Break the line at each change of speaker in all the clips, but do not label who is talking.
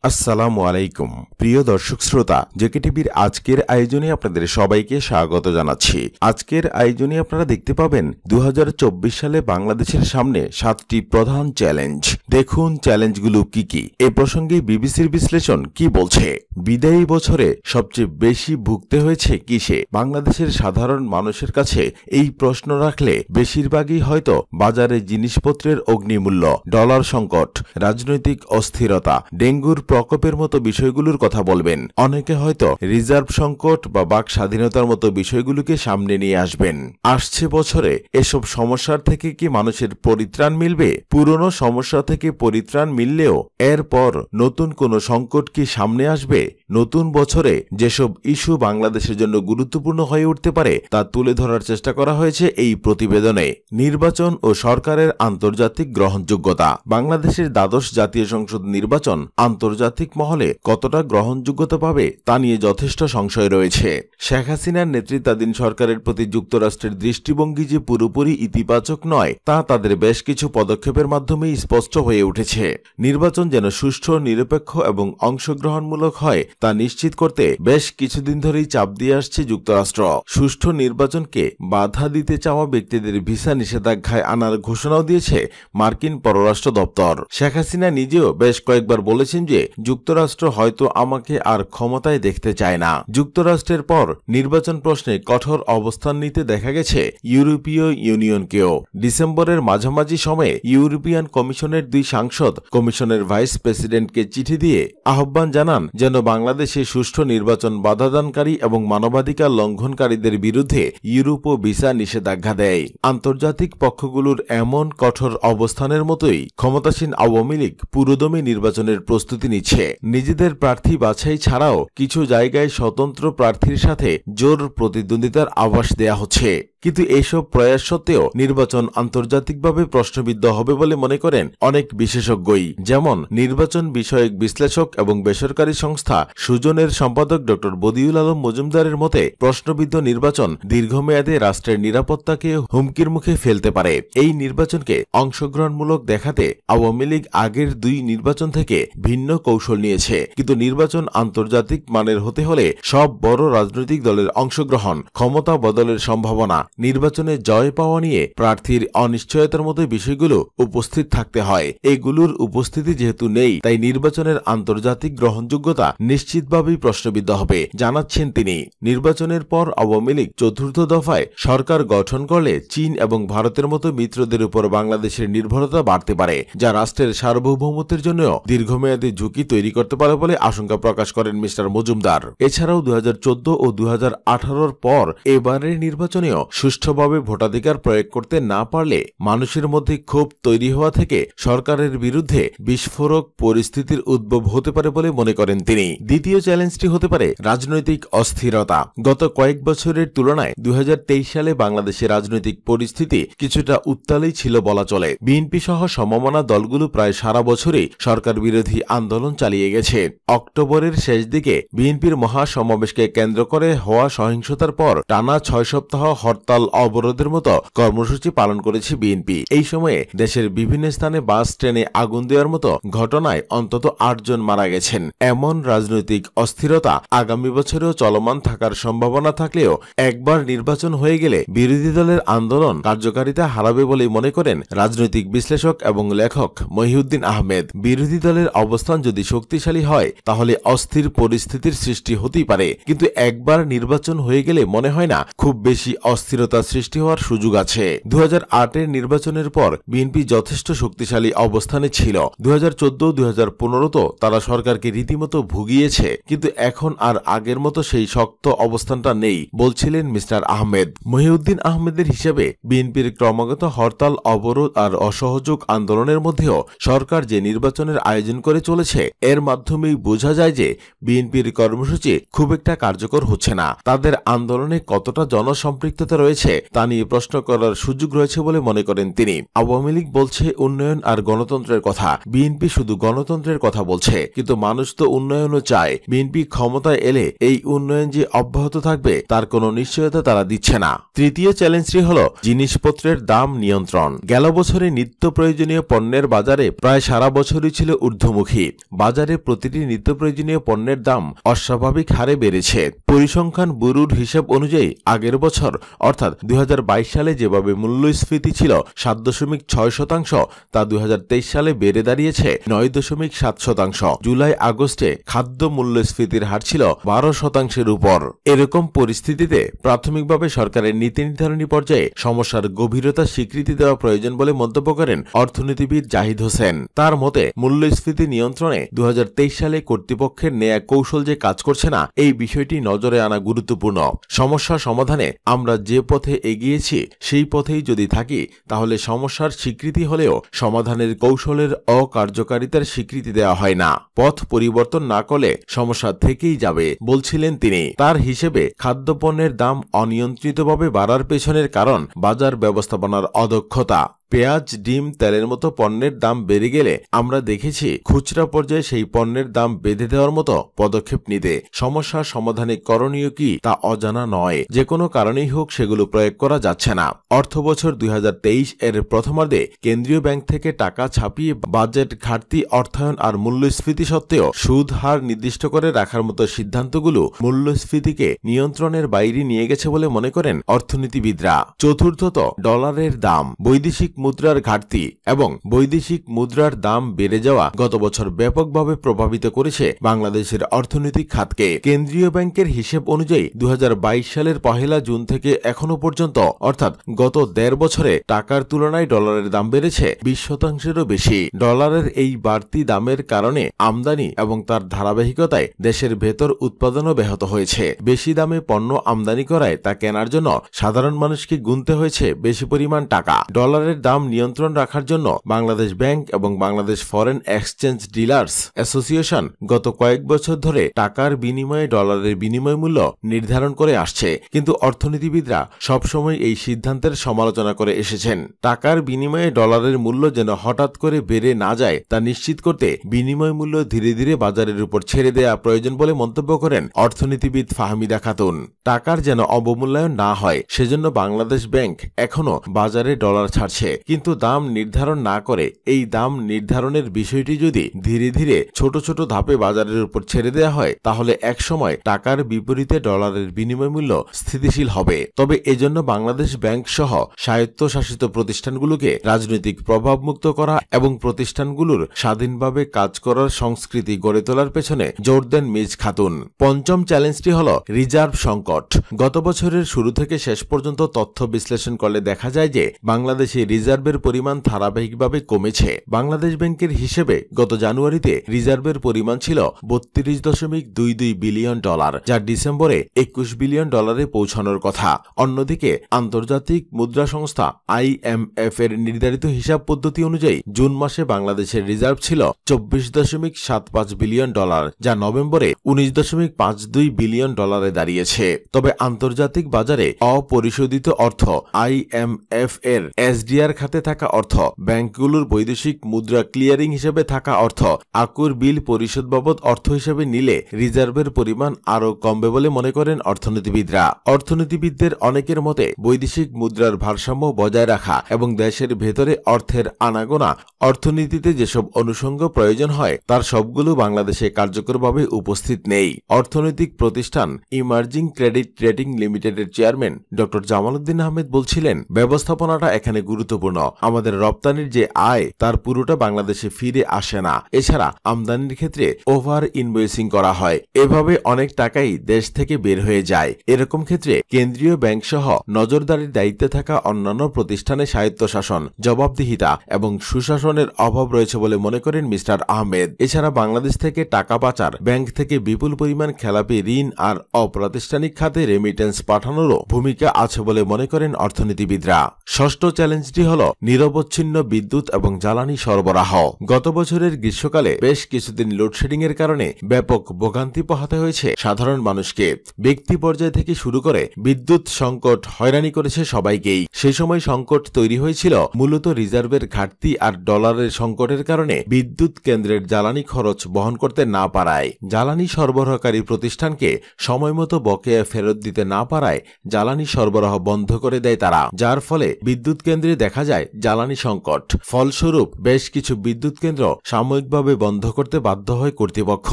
আসসালামু আলাইকুম প্রিয় দর্শক শ্রোতা, জেকে টিভির আজকের আয়োজনে আপনাদের সবাইকে স্বাগত জানাচ্ছি। আজকের আয়োজনে আপনারা দেখতে পাবেন 2024 সালে বাংলাদেশের সামনে 7টি প্রধান চ্যালেঞ্জ। দেখুন চ্যালেঞ্জগুলো কি কি। এ প্রসঙ্গে বিবিসির বিশ্লেষণ কি বলছে। বিদায়ী বছরে সবচেয়ে বেশি ভুগতে হয়েছে কিসে? বাংলাদেশের সাধারণ মানুষের কাছে এই প্রশ্ন রাখলে বেশিরভাগই হয়তো বাজারে জিনিসপত্রের অগ্নিমূল্য, ডলার সংকট, রাজনৈতিক অস্থিরতা, ডেঙ্গুর প্রকোপের মতো বিষয়গুলোর কথা বলবেন। অনেকে হয়তো রিজার্ভ সংকট বা বাক স্বাধীনতার মতো বিষয়গুলোকে সামনে নিয়ে আসবেন। আসছে বছরে এসব সমস্যার থেকে কি মানুষের পরিত্রাণ মিলবে? পুরনো সমস্যা থেকে পরিত্রাণ মিললেও এরপর নতুন কোনো সংকট কি সামনে আসবে? নতুন বছরে যেসব ইস্যু বাংলাদেশের জন্য গুরুত্বপূর্ণ হয়ে উঠতে পারে তা তুলে ধরার চেষ্টা করা হয়েছে এই প্রতিবেদনে। নির্বাচন ও সরকারের আন্তর্জাতিক গ্রহণযোগ্যতা। বাংলাদেশের দ্বাদশ জাতীয় সংসদ নির্বাচন আন্তর্জাতিক মহলে কতটা গ্রহণযোগ্যতা পাবে তা নিয়ে যথেষ্ট সংশয় রয়েছে। শেখ হাসিনার নেতৃত্বাধীন সরকারের প্রতি যুক্তরাষ্ট্রের দৃষ্টিভঙ্গি যে পুরোপুরি ইতিবাচক নয় তা তাদের বেশ কিছু পদক্ষেপের মাধ্যমেই স্পষ্ট হয়ে উঠেছে। নির্বাচন যেন সুষ্ঠু, নিরপেক্ষ এবং অংশগ্রহণমূলক হয় তা নিশ্চিত করতে বেশ কিছুদিন ধরেই চাপ দিয়ে আসছে যুক্তরাষ্ট্র। সুষ্ঠু নির্বাচনকে বাধা দিতে চাওয়া ব্যক্তিদের ভিসা নিষেধাজ্ঞায় আনার ঘোষণাও দিয়েছে মার্কিন পররাষ্ট্র দপ্তর। শেখ হাসিনা নিজেও বেশ কয়েকবার বলেছেন যে যুক্তরাষ্ট্র হয়তো আমাকে আর ক্ষমতায় দেখতে চায় না। যুক্তরাষ্ট্রের পর নির্বাচন প্রশ্নে কঠোর অবস্থান নিতে দেখা গেছে ইউরোপীয় ইউনিয়নকেও। ডিসেম্বরের মাঝামাঝি সময়ে ইউরোপিয়ান কমিশনের 2 সাংসদ কমিশনের ভাইস প্রেসিডেন্টকে চিঠি দিয়ে আহ্বান জানান যেন বাংলাদেশে সুষ্ঠু নির্বাচন বাধাদানকারী এবং মানবাধিকার লঙ্ঘনকারীদের বিরুদ্ধে ইউরোপও ভিসা নিষেধাজ্ঞা দেয়। আন্তর্জাতিক পক্ষগুলোর এমন কঠোর অবস্থানের মতোই ক্ষমতাসীন আওয়ামী লীগ পুরোদমে নির্বাচনের প্রস্তুতি নিচ্ছে। নিজেদের প্রার্থী বাছাই ছাড়াও কিছু জায়গায় স্বতন্ত্র প্রার্থীর সাথে জোর প্রতিদ্বন্দ্বিতার আভাস দেয়া হচ্ছে। কিন্তু এইসব প্রয়াস সত্ত্বেও নির্বাচন আন্তর্জাতিকভাবে প্রশ্নবিদ্ধ হবে বলে মনে করেন অনেক বিশেষজ্ঞই। যেমন নির্বাচন বিষয়ক বিশ্লেষক এবং বেসরকারি সংস্থা সুজনের সম্পাদক ড বদিউল আলম মজুমদারের মতে, প্রশ্নবিদ্ধ নির্বাচন দীর্ঘমেয়াদে রাষ্ট্রের নিরাপত্তাকে হুমকির মুখে ফেলতে পারে। এই নির্বাচনকে অংশগ্রহণমূলক দেখাতে আওয়ামী লীগ আগের 2 নির্বাচন থেকে ভিন্ন কৌশল নিয়েছে। কিন্তু নির্বাচন আন্তর্জাতিক মানের হতে হলে সব বড় রাজনৈতিক দলের অংশগ্রহণ, ক্ষমতা বদলের সম্ভাবনা, নির্বাচনে জয় পাওয়া নিয়ে প্রার্থীর অনিশ্চয়তার মতো বিষয়গুলো উপস্থিত থাকতে হয়। এগুলোর উপস্থিতি যেহেতু নেই, তাই নির্বাচনের আন্তর্জাতিক গ্রহণযোগ্যতা নিশ্চিতভাবেই প্রশ্নবিদ্ধ হবে, জানাচ্ছেন তিনি। নির্বাচনের পর আওয়ামী লীগ 4র্থ দফায় সরকার গঠন করলে চীন এবং ভারতের মতো মিত্রদের উপর বাংলাদেশের নির্ভরতা বাড়তে পারে, যা রাষ্ট্রের সার্বভৌমত্বের জন্য দীর্ঘমেয়াদী ঝুঁকি তৈরি করতে পারে বলে আশঙ্কা প্রকাশ করেন মিস্টার মজুমদার। এছাড়াও 2014 ও 2018 পর এবারের নির্বাচনেও সুষ্ঠুভাবে ভোটাধিকার প্রয়োগ করতে না পারলে মানুষের মধ্যে ক্ষোভ তৈরি হওয়া থেকে সরকারের বিরুদ্ধে বিস্ফোরক পরিস্থিতির উদ্ভব হতে পারে বলে মনে করেন তিনি। দ্বিতীয় চ্যালেঞ্জটি হতে পারে রাজনৈতিক অস্থিরতা। গত কয়েক বছরের তুলনায় 2023 সালে বাংলাদেশের রাজনৈতিক পরিস্থিতি কিছুটা উত্তালই ছিল বলা চলে। বিএনপি সহ সমমনা দলগুলো প্রায় সারা বছরই সরকার বিরোধী আন্দোলন চালিয়ে গেছে। অক্টোবরের শেষ দিকে বিএনপির মহাসমাবেশকে কেন্দ্র করে হওয়া সহিংসতার পর টানা 6 সপ্তাহ হরতাল, অবরোধের মতো কর্মসূচি পালন করেছে বিএনপি। এই সময়ে দেশের বিভিন্ন স্থানে বাস, ট্রেনে আগুন দেওয়ার মতো ঘটনায় অন্তত 8 জন মারা গেছেন। এমন রাজনৈতিক অস্থিরতা আগামী বছরেও চলমান থাকার সম্ভাবনা থাকলেও একবার নির্বাচন হয়ে গেলে বিরোধী দলের আন্দোলন কার্যকারিতা হারাবে বলে মনে করেন রাজনৈতিক বিশ্লেষক এবং লেখক মহিউদ্দিন আহমেদ। বিরোধী দলের অবস্থান যদি শক্তিশালী হয় তাহলে অস্থির পরিস্থিতির সৃষ্টি হতেই পারে, কিন্তু একবার নির্বাচন হয়ে গেলে মনে হয় না খুব বেশি অস্থিরতা সৃষ্টি হওয়ার সুযোগ আছে। 2008-এর নির্বাচনের পর বিএনপি যথেষ্ট শক্তিশালী অবস্থানে ছিল। 2014-2015 তো তারা সরকারকে রীতিমতো ভুগিয়েছে, কিন্তু এখন আর আগের মতো সেই শক্ত অবস্থানটা নেই, বলছিলেন মিস্টার আহমেদ। মহিউদ্দিন আহমেদের হিসেবে বিএনপির ক্রমাগত হরতাল, অবরোধ আর অসহযোগ আন্দোলনের মধ্যেও সরকার যে নির্বাচনের আয়োজন করে চলেছে এর মাধ্যমেই বোঝা যায় যে বিএনপির কর্মসূচি খুব একটা কার্যকর হচ্ছে না। তাদের আন্দোলনে কতটা জনসম্পৃক্ততা রয়েছে রয়েছে তা নিয়ে প্রশ্ন করার সুযোগ রয়েছে বলে মনে করেন তিনি। আওয়ামী লীগ বলছে উন্নয়ন আর গণতন্ত্রের কথা, বিএনপি শুধু গণতন্ত্রের কথা বলছে, কিন্তু মানুষ তো উন্নয়নও চায়। বিএনপি ক্ষমতায় এলে এই উন্নয়ন যে অব্যাহত থাকবে তার কোনো নিশ্চয়তা তারা দিচ্ছে না। তৃতীয় চ্যালেঞ্জটি হল জিনিসপত্রের দাম নিয়ন্ত্রণ। গেল বছরে নিত্য প্রয়োজনীয় পণ্যের বাজারে প্রায় সারা বছরই ছিল ঊর্ধ্বমুখী। বাজারে প্রতিটি নিত্য প্রয়োজনীয় পণ্যের দাম অস্বাভাবিক হারে বেড়েছে। পরিসংখ্যান ব্যুরোর হিসাব অনুযায়ী আগের বছর অর্থাৎ 2022 সালে যেভাবে মূল্যস্ফীতি ছিল 7.6%, তা 2023 সালে বেড়ে দাঁড়িয়েছে 9.7%। জুলাই আগস্টে খাদ্য মূল্যস্ফীতির হার ছিল 12%-এর উপর। এরকম পরিস্থিতিতে প্রাথমিকভাবে সরকারের নীতি নির্ধারণী পর্যায়ে সমস্যার গভীরতা স্বীকৃতি দেওয়া প্রয়োজন বলে মন্তব্য করেন অর্থনীতিবিদ জাহিদ হোসেন। তার মতে মূল্যস্ফীতি নিয়ন্ত্রণে 2023 সালে কর্তৃপক্ষের নেয়া কৌশল যে কাজ করছে না, এই বিষয়টি নজরে আনা গুরুত্বপূর্ণ। সমস্যা সমাধানে আমরা যে পথে এগিয়েছি সেই পথেই যদি থাকি তাহলে সমস্যার স্বীকৃতি হলেও সমাধানের কৌশলের অকার্যকারিতার স্বীকৃতি দেওয়া হয় না। পথ পরিবর্তন না করলে সমস্যা থেকেই যাবে বলছিলেন তিনি। তার হিসেবে খাদ্যপণ্যের দাম অনিয়ন্ত্রিতভাবে বাড়ার পেছনের কারণ বাজার ব্যবস্থাপনার অদক্ষতা। পেঁয়াজ, ডিম, তেলের মতো পণ্যের দাম বেড়ে গেলে আমরা দেখেছি খুচরা পর্যায়ে সেই পণ্যের দাম বেঁধে দেওয়ার মতো পদক্ষেপ নিতে। সমস্যা সমাধানে করণীয় কি তা অজানা নয়, যে কোনো কারণেই হোক সেগুলো প্রয়োগ করা যাচ্ছে না। অর্থবছর 2023 এর প্রথমার্ধে কেন্দ্রীয় ব্যাংক থেকে টাকা ছাপিয়ে বাজেট ঘাটতি, অর্থায়ন আর মূল্যস্ফীতি সত্ত্বেও সুদ হার নির্দিষ্ট করে রাখার মতো সিদ্ধান্তগুলো মূল্যস্ফীতিকে নিয়ন্ত্রণের বাইরে নিয়ে গেছে বলে মনে করেন অর্থনীতিবিদরা। চতুর্থত, ডলারের দাম। বৈদেশিক মুদ্রার ঘাটতি এবং বৈদেশিক মুদ্রার দাম বেড়ে যাওয়া গত বছর ব্যাপকভাবে প্রভাবিত করেছে বাংলাদেশের অর্থনৈতিক খাতকে। কেন্দ্রীয় ব্যাংকের হিসেব অনুযায়ী 2022 সালের 1 জুন থেকে এখনো পর্যন্ত অর্থাৎ গত 1.5 বছরে টাকার তুলনায় ডলারের দাম বেড়েছে 20%-এরও বেশি। ডলারের এই বাড়তি দামের কারণে আমদানি এবং তার ধারাবাহিকতায় দেশের ভেতর উৎপাদনও ব্যাহত হয়েছে। বেশি দামে পণ্য আমদানি করায় তা কেনার জন্য সাধারণ মানুষকে গুনতে হয়েছে বেশি পরিমাণ টাকা। ডলারের দাম নিয়ন্ত্রণ রাখার জন্য বাংলাদেশ ব্যাংক এবং Bangladesh foreign exchange dealers association গত কয়েক বছর ধরে টাকার বিনিময়ে ডলারের বিনিময় মূল্য নির্ধারণ করে আসছে, কিন্তু অর্থনীতিবিদরা সবসময় এই সিদ্ধান্তের সমালোচনা করে এসেছেন। টাকার বিনিময়ে ডলারের মূল্য যেন হঠাৎ করে বেড়ে না যায় তা নিশ্চিত করতে বিনিময় মূল্য ধীরে ধীরে বাজারের উপর ছেড়ে দেওয়া প্রয়োজন বলে মন্তব্য করেন অর্থনীতিবিদ ফাহমিদা খাতুন। টাকার যেন অবমূল্যায়ন না হয় সেজন্য বাংলাদেশ ব্যাংক এখনো বাজারে ডলার ছাড়ছে, কিন্তু দাম নির্ধারণ না করে এই দাম নির্ধারণের বিষয়টি যদি ধীরে ধীরে ছোট ছোট ধাপে বাজারের উপর ছেড়ে দেওয়া হয় তাহলে একসময় টাকার বিপরীতে ডলারের বিনিময় মূল্য স্থিতিশীল হবে। তবে এজন্য বাংলাদেশ ব্যাংক সহ স্বায়ত্তশাসিত প্রতিষ্ঠানগুলোকে রাজনৈতিক প্রভাবমুক্ত করা এবং প্রতিষ্ঠানগুলোর স্বাধীনভাবে কাজ করার সংস্কৃতি গড়ে তোলার পেছনে জোর দেন মিজ খাতুন। পঞ্চম চ্যালেঞ্জটি হল রিজার্ভ সংকট। গত বছরের শুরু থেকে শেষ পর্যন্ত তথ্য বিশ্লেষণ করলে দেখা যায় যে বাংলাদেশে রিজার্ভের পরিমাণ ধারাবাহিকভাবে কমেছে। বাংলাদেশ ব্যাংকের হিসেবে গত জানুয়ারিতে রিজার্ভের পরিমাণ ছিল 32.22 বিলিয়ন ডলার, যা ডিসেম্বরে 21 বিলিয়ন ডলারে পৌঁছানোর কথা। অন্যদিকে আন্তর্জাতিক মুদ্রা সংস্থা IMF এর নির্ধারিত হিসাব পদ্ধতি অনুযায়ী জুন মাসে বাংলাদেশের রিজার্ভ ছিল 24.75 বিলিয়ন ডলার, যা নভেম্বরে 19.52 বিলিয়ন ডলারে দাঁড়িয়েছে। তবে আন্তর্জাতিক বাজারে অপরিশোধিত অর্থ IMF এর SDR খাতে থাকা অর্থ, ব্যাংকগুলোর বৈদেশিক মুদ্রা ক্লিয়ারিং হিসেবে থাকা অর্থ, আকুর বিল পরিশোধ বাবদ অর্থ হিসেবে নিলে রিজার্ভের পরিমাণ আরও কমবে বলে মনে করেন অর্থনীতিবিদরা। অর্থনীতিবিদদের অনেকের মতে বৈদেশিক মুদ্রার ভারসাম্য বজায় রাখা এবং দেশের ভেতরে অর্থের আনাগোনা অর্থনীতিতে যেসব অনুষঙ্গ প্রয়োজন হয় তার সবগুলো বাংলাদেশে কার্যকরভাবে উপস্থিত নেই। অর্থনৈতিক প্রতিষ্ঠান ইমার্জিং ক্রেডিট রেটিং লিমিটেডের চেয়ারম্যান ড জামাল উদ্দিন আহমেদ বলছিলেন, ব্যবস্থাপনাটা এখানে গুরুত্বপূর্ণ। আমাদের রপ্তানির যে আয় তার পুরোটা বাংলাদেশে ফিরে আসে না। এছাড়া আমদানির ক্ষেত্রে ওভার ইনভয়েসিং করা হয়, এভাবে অনেক টাকাই দেশ থেকে বের হয়ে যায়। এরকম ক্ষেত্রে কেন্দ্রীয় ব্যাংক সহ নজরদারির দায়িত্বে থাকা অন্যান্য প্রতিষ্ঠানে স্বায়ত্তশাসন, জবাবদিহিতা এবং সুশাসনের অভাব রয়েছে বলে মনে করেন মিস্টার আহমেদ। এছাড়া বাংলাদেশ থেকে টাকা পাচার, ব্যাংক থেকে বিপুল পরিমাণ খেলাপি ঋণ আর অপ্রাতিষ্ঠানিক খাতে রেমিটেন্স পাঠানোরও ভূমিকা আছে বলে মনে করেন অর্থনীতিবিদরা। ষষ্ঠ চ্যালেঞ্জটি হল হল নিরবচ্ছিন্ন বিদ্যুৎ এবং জ্বালানি সরবরাহ। গত বছরের গ্রীষ্মকালে বেশ কিছুদিন লোডশেডিং এর কারণে ব্যাপক ভোগান্তি পোহাতে হয়েছে সাধারণ মানুষকে। ব্যক্তি পর্যায় থেকে শুরু করে বিদ্যুৎ সংকট হয়রানি করেছে সবাইকেই। সেই সময় সংকট তৈরি হয়েছিল মূলত রিজার্ভের ঘাটতি আর ডলারের সংকটের কারণে বিদ্যুৎ কেন্দ্রের জ্বালানি খরচ বহন করতে না পারায়। জ্বালানি সরবরাহকারী প্রতিষ্ঠানকে সময়মতো বকেয়া ফেরত দিতে না পারায় জ্বালানি সরবরাহ বন্ধ করে দেয় তারা, যার ফলে বিদ্যুৎ কেন্দ্রে দেখা যায় জ্বালানি সংকট। ফলস্বরূপ বেশ কিছু বিদ্যুৎ কেন্দ্র সাময়িকভাবে বন্ধ করতে বাধ্য হয় কর্তৃপক্ষ,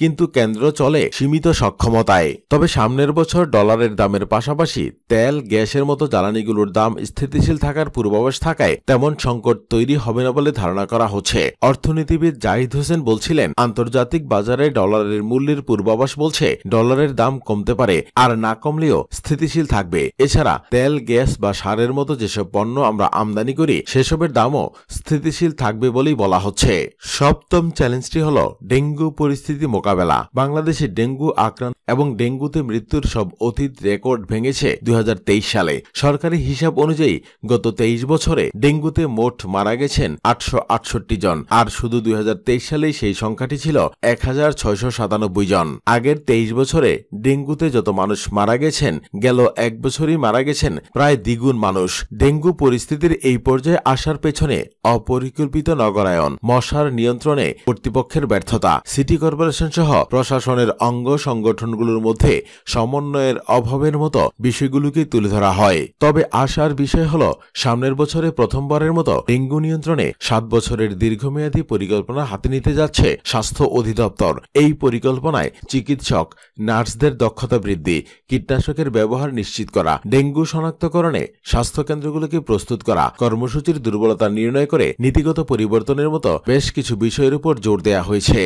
কিন্তু কেন্দ্র চলে সীমিত সক্ষমতায়। তবে সামনের বছর ডলারের দামের পাশাপাশি তেল, গ্যাসের মতো জ্বালানিগুলোর দাম স্থিতিশীল থাকার পূর্বাভাস থাকায় তেমন সংকট তৈরি হবে না বলে ধারণা করা হচ্ছে। অর্থনীতিবিদ জাহিদ হোসেন বলছিলেন, আন্তর্জাতিক বাজারে ডলারের মূল্যের পূর্বাভাস বলছে ডলারের দাম কমতে পারে, আর না কমলেও স্থিতিশীল থাকবে। এছাড়া তেল, গ্যাস বা সারের মতো যেসব পণ্য আমরা আমদানি করি সেসবের দামও স্থিতিশীল থাকবে বলেই বলা হচ্ছে। সপ্তম চ্যালেঞ্জটি হল ডেঙ্গু পরিস্থিতি মোকাবেলা। বাংলাদেশে ডেঙ্গু আক্রান্ত এবং ডেঙ্গুতে মৃত্যুর সব অতীত রেকর্ড ভেঙেছে 2023 সালে। সরকারি হিসাব অনুযায়ী গত 23 বছরে ডেঙ্গুতে মোট মারা গেছেন 868 জন, আর শুধু 2023 সালেই সেই সংখ্যাটি ছিল 1697 জন। আগের 23 বছরে ডেঙ্গুতে যত মানুষ মারা গেছেন, গেল এক বছরই মারা গেছেন প্রায় দ্বিগুণ মানুষ। ডেঙ্গু পরিস্থিতির এই পর্যায়ে আসার পেছনে অপরিকল্পিত নগরায়ন, মশার নিয়ন্ত্রণে কর্তৃপক্ষের ব্যর্থতা, সিটি কর্পোরেশন সহ প্রশাসনের অঙ্গ সংগঠনগুলোর মধ্যে সমন্বয়ের অভাবের মতো বিষয়গুলোকে তুলে ধরা হয়। তবে আশার বিষয় হল সামনের বছরে প্রথমবারের মতো ডেঙ্গু নিয়ন্ত্রণে 7 বছরের দীর্ঘমেয়াদী পরিকল্পনা হাতে নিতে যাচ্ছে স্বাস্থ্য অধিদপ্তর। এই পরিকল্পনায় চিকিৎসক, নার্সদের দক্ষতা বৃদ্ধি, কীটনাশকের ব্যবহার নিশ্চিত করা, ডেঙ্গু শনাক্তকরণে স্বাস্থ্যকেন্দ্রগুলোকে প্রস্তুত করা, কর্মসূচির দুর্বলতা নির্ণয় করে নীতিগত পরিবর্তনের মতো বেশ কিছু বিষয়ের উপর জোর দেওয়া হয়েছে।